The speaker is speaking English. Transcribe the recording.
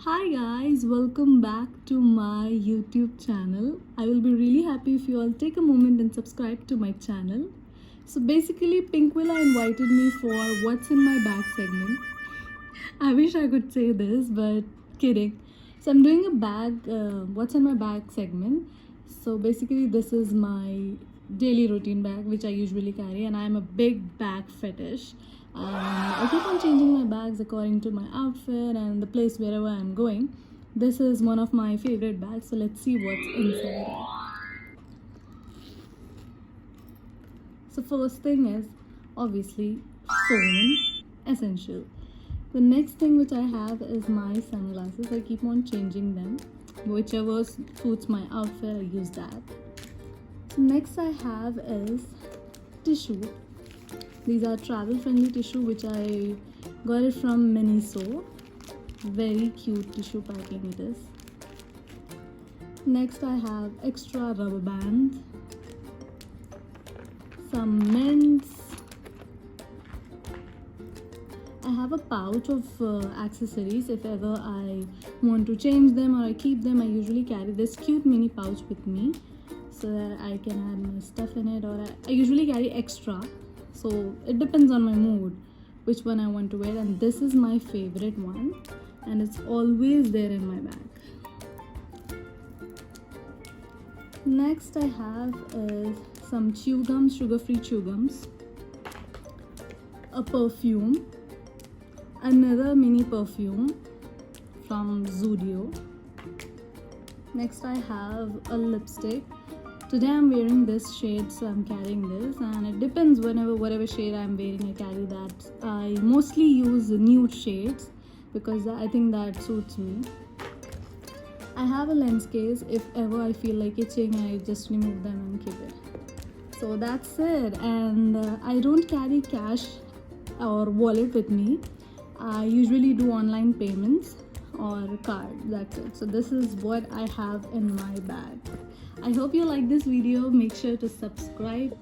Hi guys, welcome back to my YouTube channel. I will be really happy if you all take a moment and subscribe to my channel. So basically, Pinkvilla invited me for What's in My Bag segment. I wish I could say this, but kidding. So I'm doing a What's in My Bag segment. So basically, this is my daily routine bag, which I usually carry, and I'm a big bag fetish. I keep on changing my bags according to my outfit and the place wherever I'm going. This is one of my favorite bags, so let's see what's inside it. So first thing is obviously phone, essential. The next thing which I have is my sunglasses. I keep on changing them. Whichever suits my outfit, I use that. So next I have is tissue. These are travel friendly tissue which I got it from Miniso. Very cute tissue packing it is. Next I have extra rubber bands, some mints. I have a pouch of accessories. If ever I want to change them or I keep them, I usually carry this cute mini pouch with me so that I can add my stuff in it, or I usually carry extra. So it depends on my mood which one I want to wear, and this is my favorite one and it's always there in my bag. Next I have is some chew gums, sugar-free chew gums, a perfume, another mini perfume from Zudio. Next I have a lipstick. Today I'm wearing this shade, so I'm carrying this, and it depends whatever shade I'm wearing, I carry that. I mostly use nude shades because I think that suits me. I have a lens case. If ever I feel like itching, I just remove them and keep it. So that's it. And I don't carry cash or wallet with me. I usually do online payments or card. That's it. So this is what I have in my bag. I hope you like this video. Make sure to subscribe.